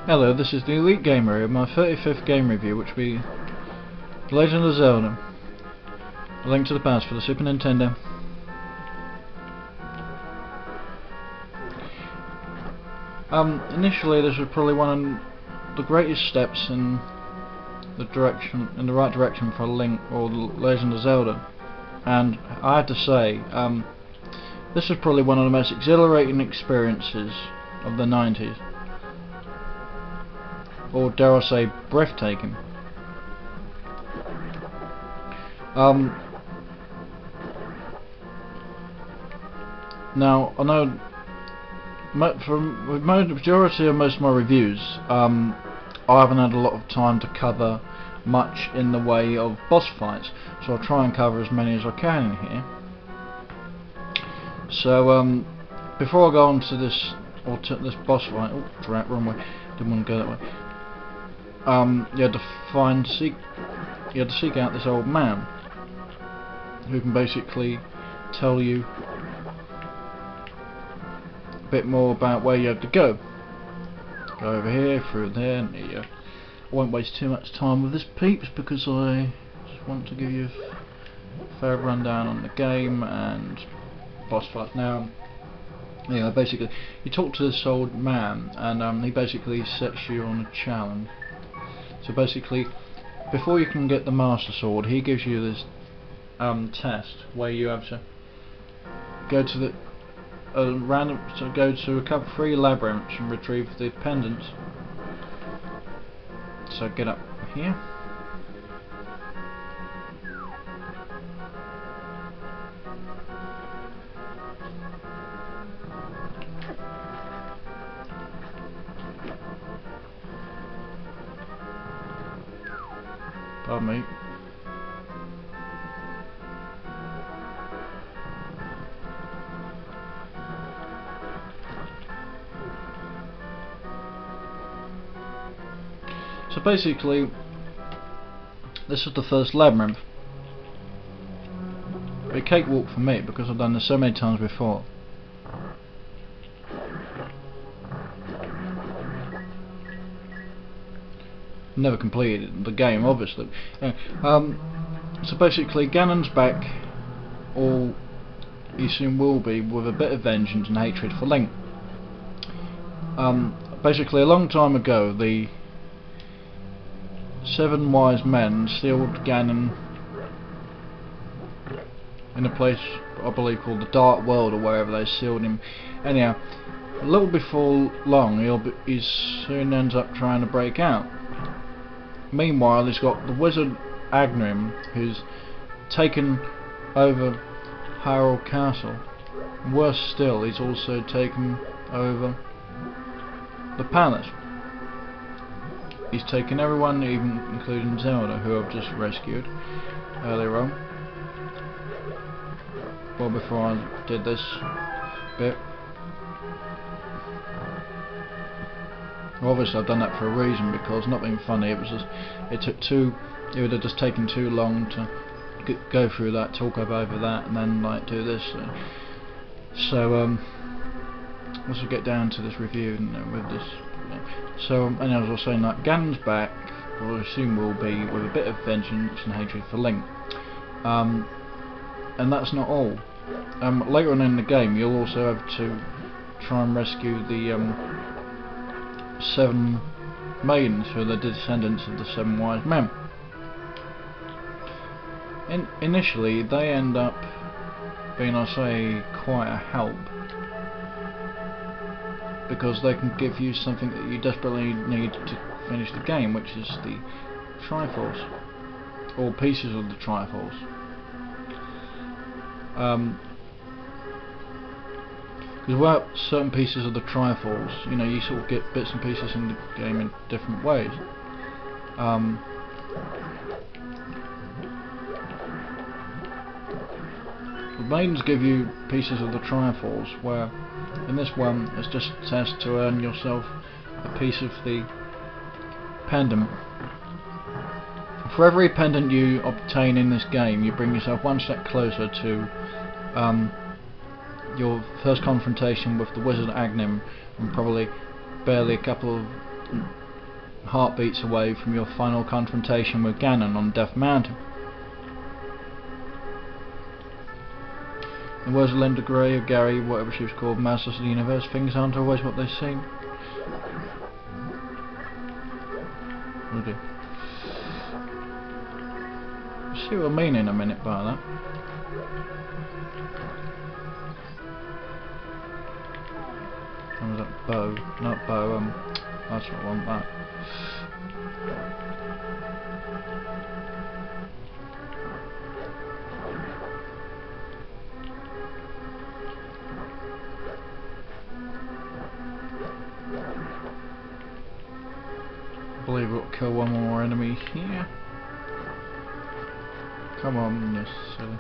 Hello, this is the Elite Gamer, my 35th game review, which will be The Legend of Zelda, A Link to the Past for the Super Nintendo. Initially this was probably one of the greatest steps in the right direction for Link or The Legend of Zelda, and I have to say, this was probably one of the most exhilarating experiences of the 90s. Or dare I say, breathtaking. Now, I know for the majority of most of my reviews, I haven't had a lot of time to cover much in the way of boss fights, so I'll try and cover as many as I can in here. So, before I go on to this boss fight, wrong way, didn't want to go that way. You had to seek out this old man who can basically tell you a bit more about where you have to go. Go over here, through there, and here you go. I won't waste too much time with this, peeps, because I just want to give you a fair rundown on the game and boss fight. Now, yeah, basically, you talk to this old man, and he basically sets you on a challenge. So basically, before you can get the Master Sword, he gives you this test where you have to go to the go to a couple 3 labyrinths and retrieve the pendants. So get up here. Pardon me. So basically, this is the first labyrinth. A cakewalk for me because I've done this so many times before. Never completed the game, obviously. So basically, Ganon's back, or he soon will be, with a bit of vengeance and hatred for Link. Basically, a long time ago, the 7 wise men sealed Ganon in a place I believe called the Dark World, or wherever they sealed him. Anyhow, a little before long, he soon ends up trying to break out. Meanwhile, he's got the wizard Agnim, who's taken over Hyrule Castle. And worse still, he's also taken over the palace. He's taken everyone, even including Zelda, who I've just rescued earlier on. Well, before I did this bit. Obviously I've done that for a reason, because not being funny, it would have just taken too long to go through that, talk over that, and then like do this. So once we get down to this review with this, so and as I was saying, like, Ganon's back, or I assume will be, with a bit of vengeance and hatred for Link. And that's not all. Later on in the game, you'll also have to try and rescue the 7 maidens, who are the descendants of the 7 wise men. Initially, they end up being, I say, quite a help, because they can give you something that you desperately need to finish the game, which is the Triforce, or pieces of the Triforce. Because without certain pieces of the Triforce, you know, you sort of get bits and pieces in the game in different ways. The maidens give you pieces of the Triforce, where in this one it's just a test to earn yourself a piece of the pendant. For every pendant you obtain in this game, you bring yourself one step closer to your first confrontation with the wizard Agnim, and probably barely a couple of heartbeats away from your final confrontation with Ganon on Death Mountain. In words of Linda Gray or Gary, whatever she was called, Masters of the Universe, things aren't always what they seem. Okay. See what I mean in a minute by that. What was that? Bow. Not bow, that's what I want, that. I believe we'll kill one more enemy here. Come on, yes, silly.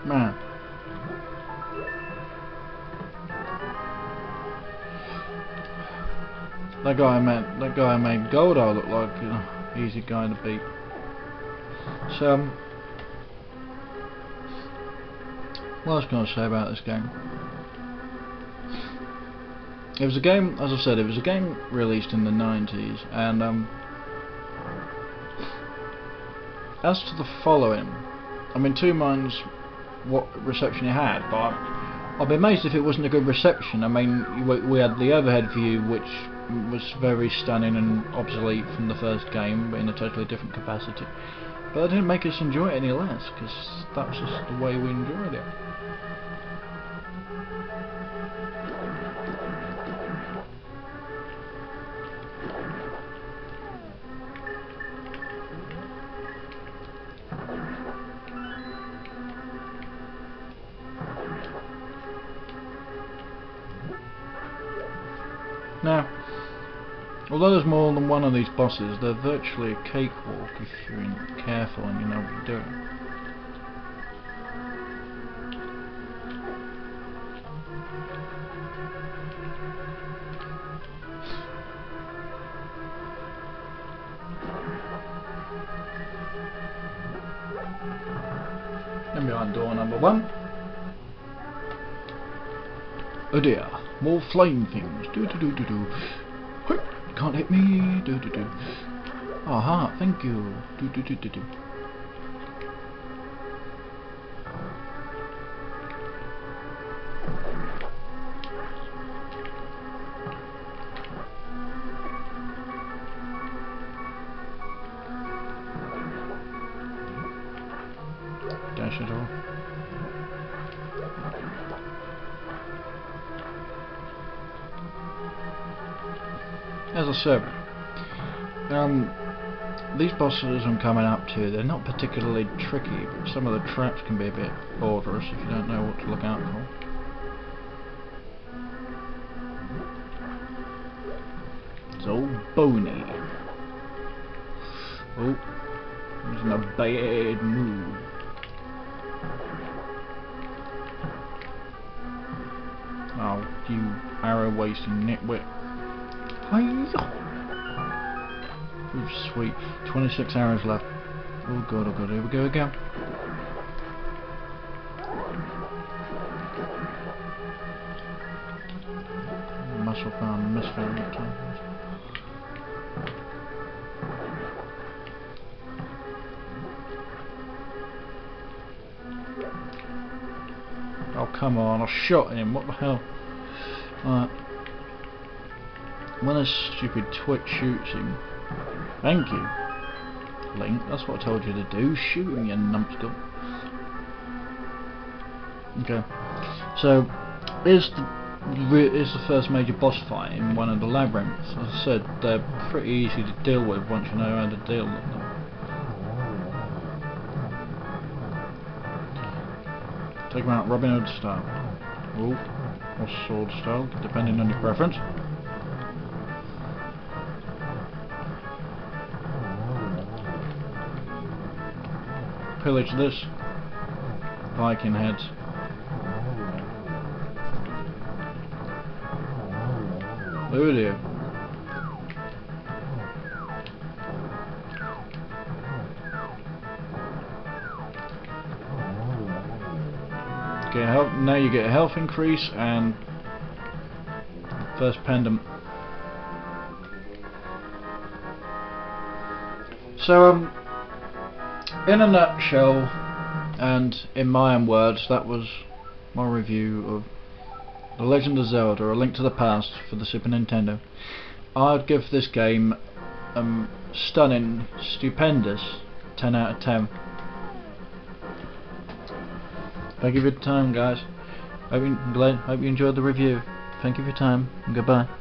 Man. That guy made Goldar look like an easy guy to beat. So, what else can I say about this game? It was a game, as I said, it was a game released in the 90s, and as to the following, I'm in two minds what reception it had, but I'd be amazed if it wasn't a good reception. I mean, we had the overhead view, which was very stunning and obsolete from the first game, but in a totally different capacity. But that didn't make us enjoy it any less, because that was just the way we enjoyed it. Now, although there's more than one of these bosses, they're virtually a cakewalk if you're careful and you know what you're doing. And behind door number 1. Oh dear, more flame things. Do do do do do. Can't hit me. Do do do. Oh, heart, thank you. Do do do do do. Dash it all. As I said, these bosses I'm coming up to, they're not particularly tricky, but some of the traps can be a bit borderless if you don't know what to look out for. It's all bony. Oh, he's in a bad mood. Oh, you arrow-wasting nitwit. Ooh, sweet. 26 arrows left. Oh god, here we go again. Muscle found, misfound that time. Oh come on, I shot him, what the hell? Alright. When a stupid twit shoots him, thank you, Link, that's what I told you to do, shoot him, you numpskull. Okay, so here's the first major boss fight in one of the labyrinths. As I said, they're pretty easy to deal with once you know how to deal with them. Take them out Robin Hood style. Ooh, or sword style, depending on your preference. Pillage this. Viking heads. Oh dear. Get health. Now you get a health increase and first pendant. So in a nutshell, and in my own words, that was my review of The Legend of Zelda: A Link to the Past for the Super Nintendo. I'd give this game stunning, stupendous 10 out of 10. Thank you for your time, guys. Hope you enjoyed the review. Thank you for your time, and goodbye.